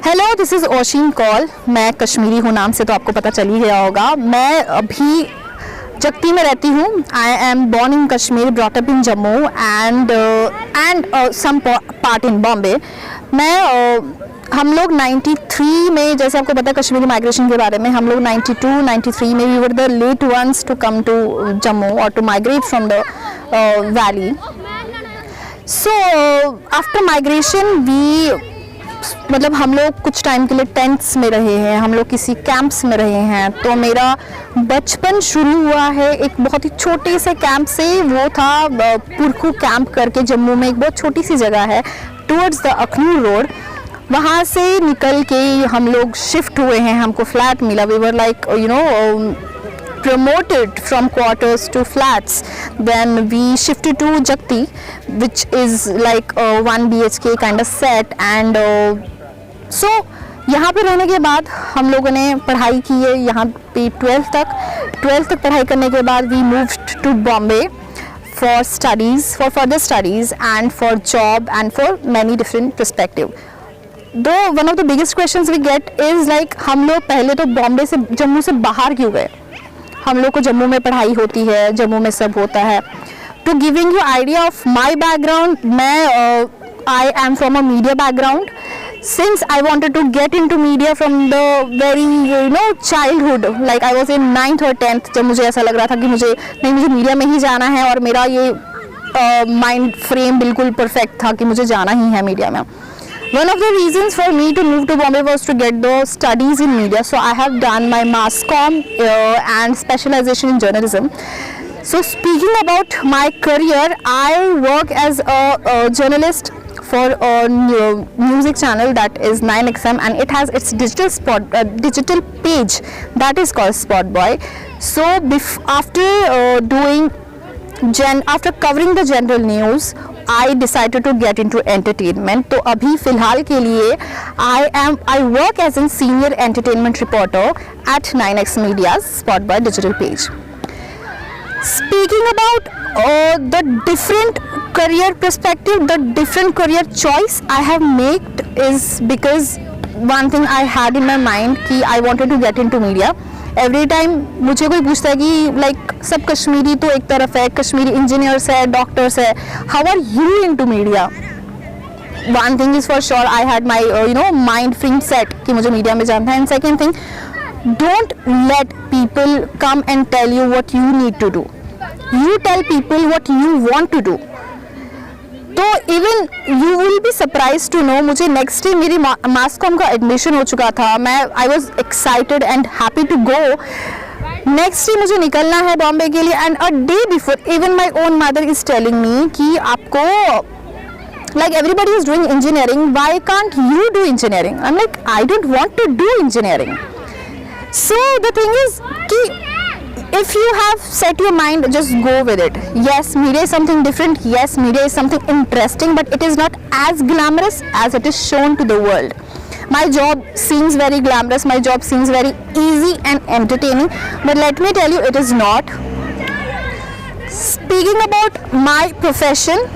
Hello, this is Oshin Kaul. मैं कश्मीरी हूँ, नाम से तो आपको पता चल ही गया होगा। मैं अभी जगती में रहती हूँ। I am born in Kashmir, brought up in Jammu and some part in Bombay. हम लोग 93 में, जैसे आपको पता है कश्मीरी माइग्रेशन के बारे में, हम लोग 92-93 में we were the late ones to come to Jammu और to migrate from the valley. So after migration मतलब हम लोग कुछ टाइम के लिए टेंट्स में रहे हैं, हम लोग किसी कैंप्स में रहे हैं। तो मेरा बचपन शुरू हुआ है एक बहुत ही छोटे से कैंप से। वो था पुरखू कैंप करके, जम्मू में एक बहुत छोटी सी जगह है टुवर्ड्स द अखनूर रोड। वहाँ से निकल के हम लोग शिफ्ट हुए हैं, हमको फ्लैट मिला। We were like promoted from quarters to flats. Then we shifted to Jagti, which is like a 1 BHK kind of set. And so यहाँ पे रहने के बाद हम लोगों ने पढ़ाई की है यहाँ पे 12th तक पढ़ाई करने के बाद we moved to Bombay for studies, for further studies and for job and for many different perspective. Though one of the biggest questions we get is like हम लोग पहले तो बॉम्बे से, जम्मू से बाहर क्यों गए? हम लोग को जम्मू में पढ़ाई होती है, जम्मू में सब होता है। To giving you idea of my background, मैं I am from a media background. Since I wanted to get in to media from the very childhood, like I was in 9th और 10th, जब मुझे ऐसा लग रहा था कि मुझे मीडिया में ही जाना है और मेरा ये माइंड फ्रेम बिल्कुल परफेक्ट था कि मुझे जाना ही है मीडिया में। One of the reasons for me to move to Bombay was to get the studies in media. So I have done my mass comm and specialization in journalism. So speaking about my career, I work as a journalist for a music channel that is 9XM, and it has its digital page that is called Spot Boy. So after covering the general news, I decided to get into entertainment. तो अभी फ़िलहाल के लिए I work as a senior entertainment reporter at 9X Media's Spot Boy digital page. Speaking about the different career perspective, the different career choice I have made is because one thing I had in my mind कि I wanted to get into media. Every time मुझे कोई पूछता है कि like सब कश्मीरी तो एक तरफ है, कश्मीरी इंजीनियर्स है, डॉक्टर्स है, how are you in to media? One thing is for sure, I had my mind frame set कि मुझे मीडिया में जाना है। And second thing, don't let people come and tell you what you need to do, you tell people what you want to do. तो even you will be surprise to know, मुझे next day मेरी mass comm का admission हो चुका था। I was excited and happy to go. Next day मुझे निकलना है बॉम्बे के लिए, and a day before even my own mother is telling me कि आपको, like everybody is doing engineering, why can't you do engineering? I'm like, I don't want to do engineering. So the thing is कि if you have set your mind, just go with it. Yes, media is something different. Yes, media is something interesting, but it is not as glamorous as it is shown to the world. My job seems very glamorous, my job seems very easy and entertaining, but let me tell you, it is not. Speaking about my profession,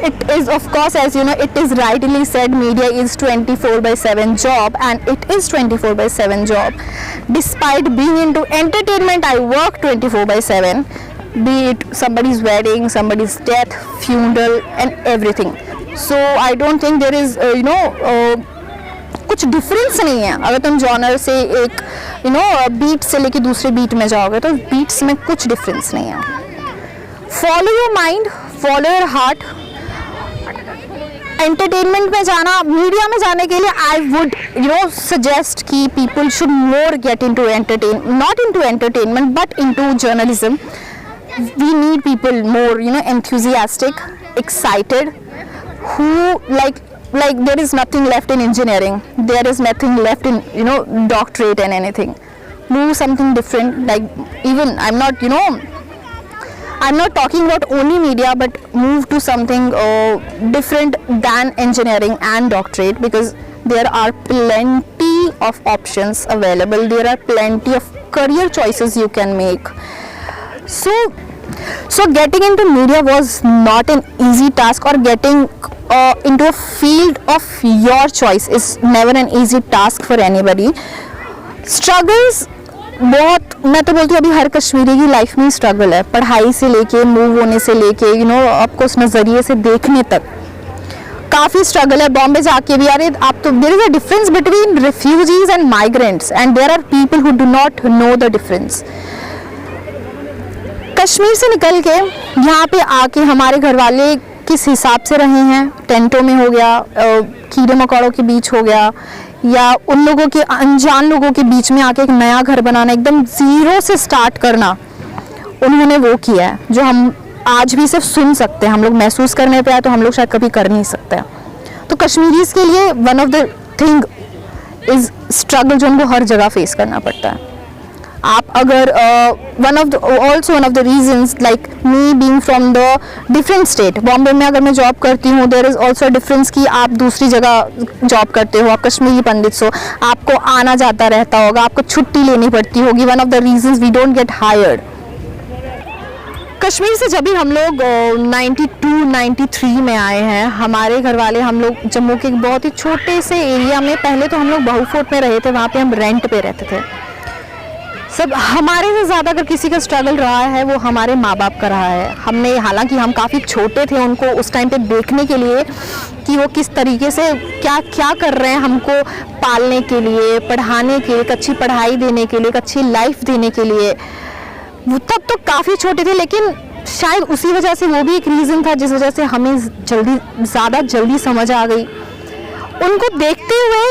it is, of course, as you know, it is rightly said, media is 24/7 job, and it is 24/7 job. Despite being into entertainment, I work 24/7, be it somebody's wedding, somebody's death, funeral and everything. So I don't think there is कुछ difference नहीं है। अगर तुम genre से एक beat से लेके दूसरे बीट में जाओगे तो बीट्स में कुछ डिफरेंस नहीं है। Follow your mind, follow your heart. Entertainment में जाना, मीडिया में जाने के लिए आई वुड सजेस्ट कि people should more get into not into entertainment but into journalism. We need people more enthusiastic, excited, who like there is nothing left in engineering, there is nothing left in doctorate and anything. Move something different, like even I'm not talking about only media, but move to something different than engineering and doctorate, because there are plenty of options available, there are plenty of career choices you can make. So getting into media was not an easy task, or getting into a field of your choice is never an easy task for anybody. Struggles बहुत, मैं तो बोलती हूँ अभी हर कश्मीरी की life में struggle है, पढ़ाई से लेके, मूव होने से लेके, आपको उस नज़रिए से देखने तक काफ़ी स्ट्रगल है। बॉम्बे जाके भी, अरे आप तो, there is a difference between refugees and migrants and there are people who do not know the difference. Kashmir से निकल के यहाँ पे आके हमारे घर वाले किस हिसाब से रहे हैं, टेंटों में हो गया, कीड़े मकोड़ों के बीच हो गया, या उन लोगों के, अनजान लोगों के बीच में आके एक नया घर बनाना, एकदम ज़ीरो से स्टार्ट करना, उन्होंने वो किया है जो हम आज भी सिर्फ सुन सकते हैं। हम लोग महसूस करने पे आए तो हम लोग शायद कभी कर नहीं सकते। तो कश्मीरीज़ के लिए one of the thing is struggle, जो उनको हर जगह फेस करना पड़ता है। आप अगर one of the reasons, like me being from the different state, Bombay में अगर मैं जॉब करती हूँ, देयर इज़ ऑल्सो डिफरेंस कि आप दूसरी जगह जॉब करते हो, आप कश्मीरी पंडित हो, आपको आना जाता रहता होगा, आपको छुट्टी लेनी पड़ती होगी। One of the reasons we don't get hired. Kashmir से जब भी हम लोग 92-93 में आए हैं, हमारे घर वाले, हम लोग जम्मू के एक बहुत ही छोटे से एरिया में, पहले तो हम लोग बहू फोर्ट में रहे थे, वहाँ पे हम रेंट पे रहते थे। सब हमारे से ज़्यादा अगर किसी का स्ट्रगल रहा है वो हमारे माँ बाप का रहा है। हमने, हालांकि हम काफ़ी छोटे थे उनको उस टाइम पे देखने के लिए कि वो किस तरीके से क्या क्या कर रहे हैं, हमको पालने के लिए, पढ़ाने के लिए, एक अच्छी पढ़ाई देने के लिए, एक अच्छी लाइफ देने के लिए। वो तब तो काफ़ी छोटे थे, लेकिन शायद उसी वजह से, वो भी एक रीज़न था जिस वजह से हमें ज़्यादा जल्दी समझ आ गई। उनको देखते हुए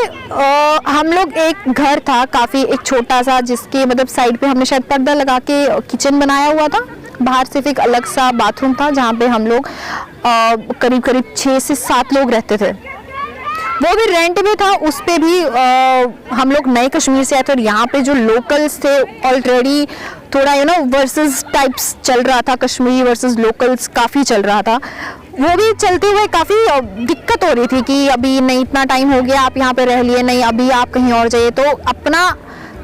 हम लोग, एक घर था काफ़ी, एक छोटा सा, जिसके मतलब साइड पे हमने शायद पर्दा लगा के किचन बनाया हुआ था, बाहर सिर्फ एक अलग सा बाथरूम था जहाँ पे हम लोग करीब करीब 6 से 7 लोग रहते थे। वो भी रेंट में था, उस पे भी हम लोग नए कश्मीर से आए थे, और यहाँ पे जो लोकल्स थे ऑलरेडी थोड़ा वर्सेस टाइप्स चल रहा था, कश्मीरी वर्सेस लोकल्स काफ़ी चल रहा था। वो भी चलते हुए काफ़ी दिक्कत हो रही थी कि अभी नहीं, इतना टाइम हो गया, आप यहाँ पे रह लिए, नहीं अभी आप कहीं और जाइए। तो अपना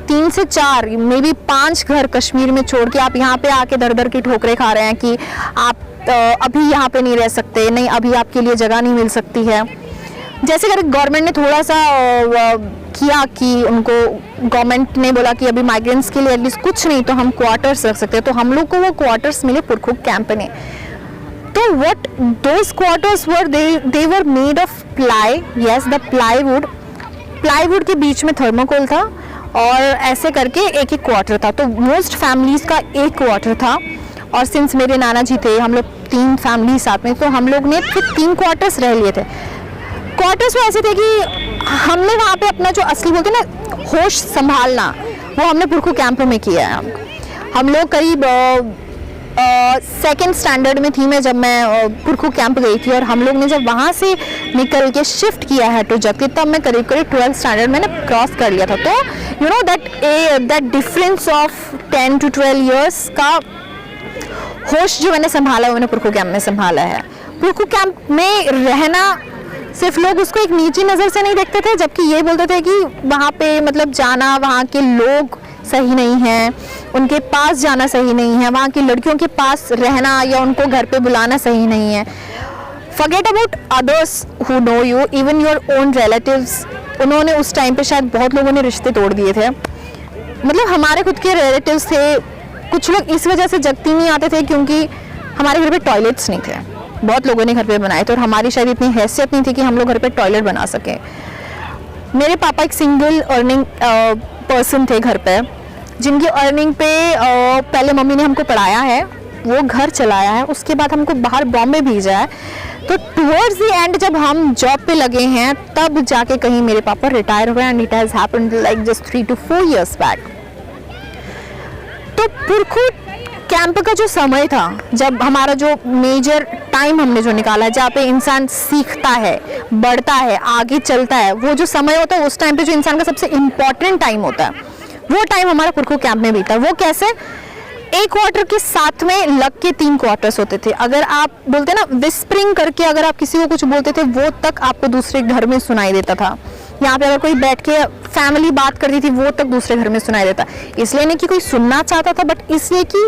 3 से 4 मे बी 5 घर कश्मीर में छोड़ के आप यहाँ पे आके दर दर की ठोकरें खा रहे हैं कि आप अभी यहाँ पे नहीं रह सकते, नहीं अभी आपके लिए जगह नहीं मिल सकती है। जैसे अगर गवर्नमेंट ने थोड़ा सा किया कि उनको, गवर्नमेंट ने बोला कि अभी माइग्रेंट्स के लिए एटलीस्ट कुछ नहीं तो हम क्वार्टर्स रख सकते हैं, तो हम लोग को वो क्वार्टर्स मिले पुरखुक कैंप में। तो what those quarters were, they were made of ply, yes, the plywood के बीच में थर्मोकोल था, और ऐसे करके एक एक क्वार्टर था। तो मोस्ट फैमिलीज़ का एक क्वार्टर था, और सिंस मेरे नाना जी थे, हम लोग 3 फैमिली साथ में, तो हम लोग ने फिर 3 क्वार्टर्स रह लिए थे। क्वार्टर्स में ऐसे थे कि हमने वहाँ पे अपना जो असली बोलते ना होश संभालना, वो हमने पुरखुक कैंप में किया है। हम लोग करीब 2nd स्टैंडर्ड में थी मैं जब मैं पुरखुक कैंप गई थी, और हम लोग ने जब वहाँ से निकल के शिफ्ट किया है तो जबकि तब मैं करीब करीब 12th स्टैंडर्ड मैंने क्रॉस कर लिया था। तो that difference of 10 to 12 years का होश जो मैंने संभाला वो मैंने पुरखुक कैंप में संभाला है। पुरखुक कैंप में रहना, सिर्फ लोग उसको एक नीची नज़र से नहीं देखते थे, जबकि ये बोलते थे कि वहाँ पे मतलब जाना, वहाँ के लोग सही नहीं हैं, उनके पास जाना सही नहीं है, वहाँ की लड़कियों के पास रहना या उनको घर पे बुलाना सही नहीं है। Forget about others who know you, even your own relatives. उन्होंने उस टाइम पे शायद बहुत लोगों ने रिश्ते तोड़ दिए थे, मतलब हमारे खुद के रिलेटिव्स थे। कुछ लोग इस वजह से जगती नहीं आते थे क्योंकि हमारे घर पे टॉयलेट्स नहीं थे, बहुत लोगों ने घर पे बनाए थे, और हमारी शायद इतनी हैसियत नहीं थी कि हम लोग घर पे टॉयलेट बना सकें। मेरे पापा एक सिंगल अर्निंग पर्सन थे घर पे, जिनकी अर्निंग पे पहले मम्मी ने हमको पढ़ाया है, वो घर चलाया है, उसके बाद हमको बाहर बॉम्बे भेजा है। तो टुवर्ड्स द एंड जब हम जॉब पे लगे हैं तब जाके कहीं मेरे पापा रिटायर हुए, and it has happened like just 3 to 4 years back. तो पुरखुक कैंप का जो समय था, जब हमारा जो मेजर टाइम हमने जो निकाला है, जहाँ पे इंसान सीखता है, बढ़ता है, आगे चलता है, वो जो समय होता है उस टाइम पे जो इंसान का सबसे इम्पॉर्टेंट टाइम होता है, वो टाइम हमारा पुरखुक कैंप में बीता। वो कैसे? एक क्वार्टर के साथ में लग के 3 क्वार्टर्स होते थे। अगर आप बोलते ना विस्परिंग करके अगर आप किसी को कुछ बोलते थे, वो तक आपको दूसरे घर में सुनाई देता था। यहाँ पे अगर कोई बैठ के फैमिली बात करती थी, वो तक दूसरे घर में सुनाई देता। इसलिए नहीं कि कोई सुनना चाहता था, बट इसलिए कि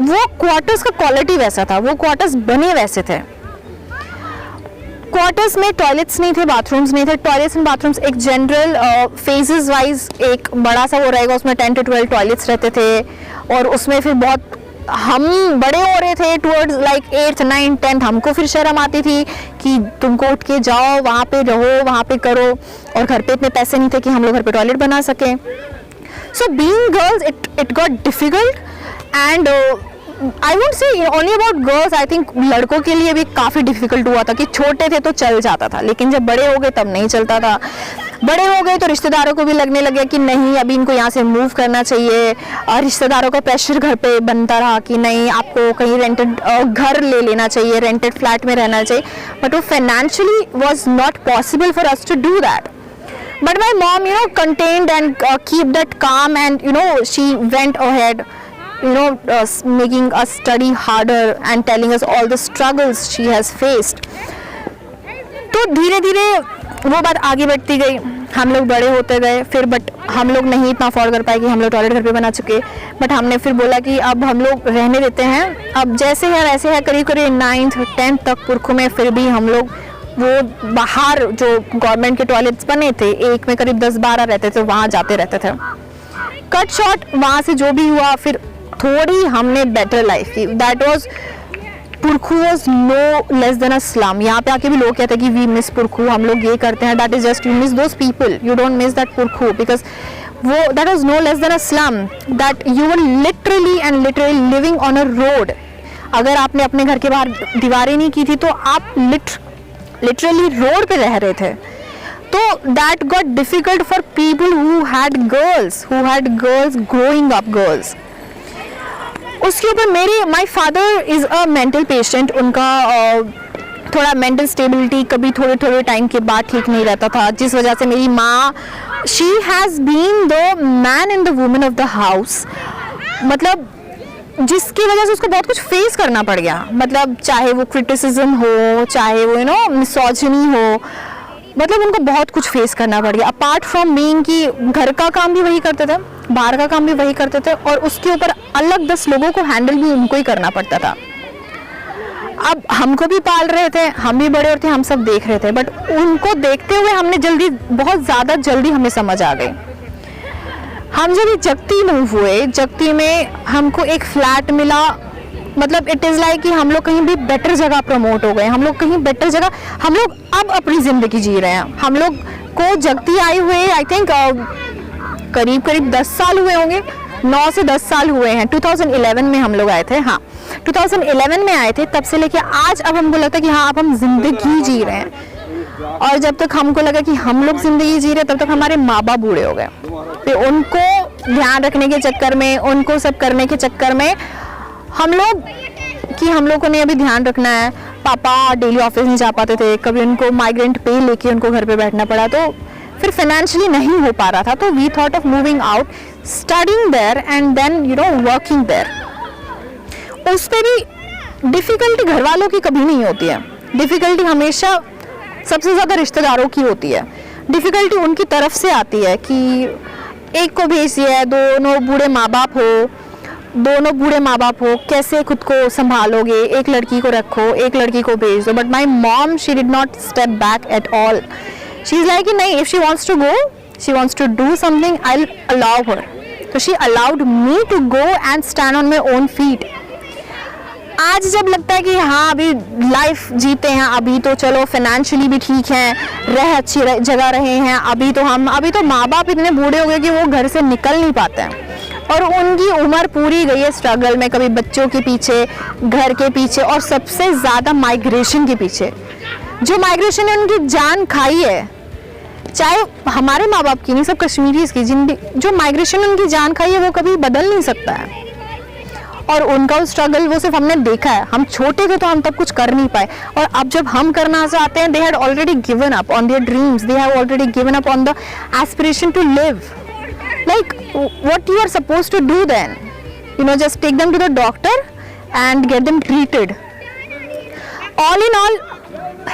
वो क्वार्टर्स का क्वालिटी वैसा था, वो क्वार्टर्स बने वैसे थे। क्वार्टर्स में टॉयलेट्स नहीं थे, बाथरूम्स नहीं थे। टॉयलेट्स एंड बाथरूम्स एक जनरल फेजेस वाइज एक बड़ा सा वो रहेगा, उसमें 10 to 12 टॉयलेट्स रहते थे। और उसमें फिर बहुत हम बड़े हो रहे थे towards like 8th 9th 10th, हमको फिर शर्म आती थी कि तुमको उठ के जाओ, वहाँ पे रहो, वहाँ पे करो। और घर पे इतने पैसे नहीं थे कि हम लोग घर पे टॉयलेट बना सकें। So being girls it got difficult and I would say only about girls, I think लड़कों के लिए भी काफ़ी डिफिकल्ट हुआ था कि छोटे थे तो चल जाता था, लेकिन जब बड़े हो गए तब नहीं चलता था। बड़े हो गए तो रिश्तेदारों को भी लगने लगे कि नहीं अभी इनको यहाँ से मूव करना चाहिए, और रिश्तेदारों का प्रेशर घर पे बनता रहा कि नहीं आपको कहीं रेंटेड घर ले लेना चाहिए, रेंटेड फ्लैट में रहना चाहिए। बट वो financially was not possible for us to do that. But my mom, contained and keep that calm, and she went ahead, making us study harder and telling us all the struggles she has faced. तो धीरे धीरे वो बात आगे बढ़ती गई, हम लोग बड़े होते गए फिर। बट हम लोग नहीं इतना अफोर्ड कर पाए कि हम लोग टॉयलेट घर पे बना चुके। बट हमने फिर बोला कि अब हम लोग रहने देते हैं, अब जैसे है वैसे है। करीब करीब 9th 10th तक पुरखों में फिर भी हम लोग वो बाहर जो गवर्नमेंट के टॉयलेट्स बने थे, एक में करीब 10-12 रहते थे, वहाँ जाते रहते थे। कट शॉर्ट वहाँ से जो भी हुआ, फिर थोड़ी हमने बेटर लाइफ की। That was Purkhoo was no less than a slum. यहाँ पे आके भी लोग कहते हैं कि वी मिस पुरखू, हम लोग ये करते हैं। That is just you miss those people, you don't miss that Purkhoo, because वो that was no less than a slum, that you were literally and literally living on a road. अगर आपने अपने घर के बाहर दीवारें नहीं की थी तो आप लिटरली रोड पे रह रहे थे। तो that got difficult for people who had girls growing up girls. उसके ऊपर my father is a mental patient. उनका थोड़ा मेंटल स्टेबिलिटी कभी थोड़े टाइम के बाद ठीक नहीं रहता था, जिस वजह से मेरी माँ she has been the man in the woman of the house. मतलब जिसकी वजह से उसको बहुत कुछ फेस करना पड़ गया। मतलब चाहे वो क्रिटिसिज्म हो, चाहे वो मिसोजिनी हो, मतलब उनको बहुत कुछ फेस करना पड़ गया। अपार्ट फ्रॉम बीइंग कि घर का काम भी वही करते थे, बाहर का काम भी वही करते थे, और उसके ऊपर अलग 10 लोगों को हैंडल भी उनको ही करना पड़ता था। अब हमको भी पाल रहे थे, हम भी बड़े और थे, हम सब देख रहे थे। बट उनको देखते हुए हमने बहुत ज़्यादा जल्दी हमें समझ आ गई। हम जब जगती मूव हुए, जगती में हमको एक फ्लैट मिला। मतलब इट इज़ लाइक कि हम लोग कहीं भी बेटर जगह प्रमोट हो गए, हम लोग कहीं बेटर जगह, हम लोग अब अपनी ज़िंदगी जी रहे हैं। हम लोग को जगती आए हुए आई थिंक करीब 10 साल हुए होंगे, 9 से 10 साल हुए हैं। 2011 में हम लोग आए थे, हाँ 2011 में आए थे। तब से लेके आज अब हमको लगता है कि हाँ अब हम जिंदगी जी रहे हैं। और जब तक हमको लगा कि हम लोग जिंदगी जी रहे तब तक हमारे माँ बाप बूढ़े हो गए। तो उनको ध्यान रखने के चक्कर में, उनको सब करने के चक्कर में हम लोगों ने अभी ध्यान रखना है। पापा डेली ऑफिस नहीं जा पाते थे, कभी उनको माइग्रेंट पे लेके उनको घर पे बैठना पड़ा, तो फिर फाइनेंशियली नहीं हो पा रहा था। तो we thought of moving out, studying there and then working there. उस पर भी डिफ़िकल्टी घर वालों की कभी नहीं होती है, डिफ़िकल्टी हमेशा सबसे ज़्यादा रिश्तेदारों की होती है। डिफ़िकल्टी उनकी तरफ से आती है कि एक को भेज दिया है, दोनों बूढ़े माँ बाप हो, कैसे खुद को संभालोगे, एक लड़की को रखो, एक लड़की को भेज दो। But my mom she did not step back at all. She is like नहीं, if she wants to go, she wants to do something, I will allow her. तो she allowed me to go and stand on my own feet. आज जब लगता है कि हाँ अभी life जीते हैं, अभी तो चलो फाइनेंशियली भी ठीक है, अच्छी जगह रहे हैं, अभी तो माँ बाप इतने बूढ़े हो गए कि वो घर से निकल नहीं पाते हैं और उनकी उम्र पूरी गई है स्ट्रगल में, कभी बच्चों के पीछे, घर के पीछे, और सबसे ज़्यादा माइग्रेशन के पीछे। जो माइग्रेशन ने उनकी जान खाई है, चाहे हमारे माँ बाप की नहीं, सब कश्मीरीज़ की, जो माइग्रेशन ने उनकी जान खाई है वो कभी बदल नहीं सकता है। और उनका स्ट्रगल वो सिर्फ हमने देखा है। हम छोटे थे तो हम तब कुछ कर नहीं पाए, और अब जब हम करना चाहते हैं, they had already given up on their dreams, they have already given up on the aspiration to live. Like what you are supposed to do then? Just take them to the doctor and get them treated. All in all,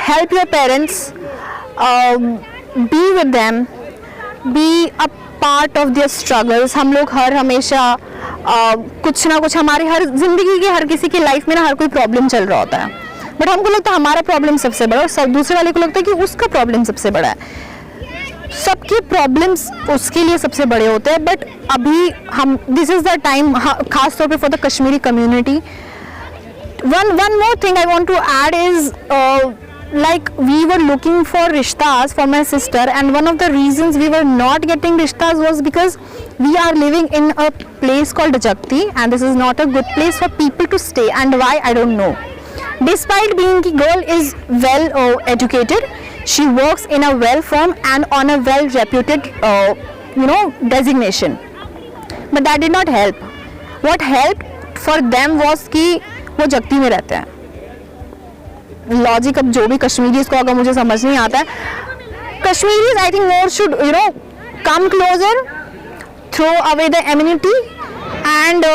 help your parents, be with them, be a part of their struggles. हम लोग हमेशा कुछ ना कुछ, हमारी हर जिंदगी की हर किसी की लाइफ में ना हर कोई प्रॉब्लम चल रहा होता है, बट हमको लगता है हमारा प्रॉब्लम सबसे बड़ा, और सब दूसरे वाले को लगता है कि उसका प्रॉब्लम सबसे बड़ा है। सबके प्रॉब्लम्स उसके लिए सबसे बड़े होते हैं, बट अभी हम दिस इज़ द टाइम, खास तौर पे for the Kashmiri community. one more thing I want to add is like we were looking for rishtas for my sister, and one of the reasons we were not getting rishtas was because we are living in a place called Jagti, and this is not a good place for people to stay. And why, I don't know. Despite being the girl is well educated, she works in a well firm and on a well reputed designation, but that did not help. What helped for them was कि वो जगती में रहते हैं। Logic अब जो भी Kashmiris को अगर मुझे समझ नहीं आता है, Kashmiris I think more should come closer, throw away the enmity and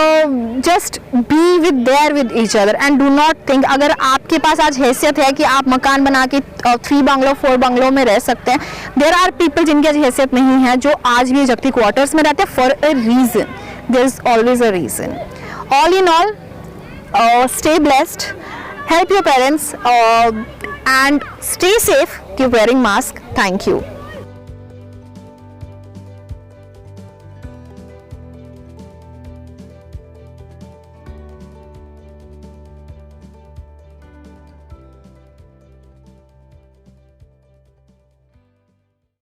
just be with there with each other, and do not think अगर आपके पास आज हैसियत है कि आप मकान बना के 3 बंगलो 4 बंगलों में रह सकते हैं, देयर आर पीपल जिनकी आज हैसियत नहीं है जो आज भी जगती क्वार्टर्स में रहते हैं for a reason. There is always a reason. All in all, stay blessed, help your parents and stay safe, keep wearing mask. Thank you.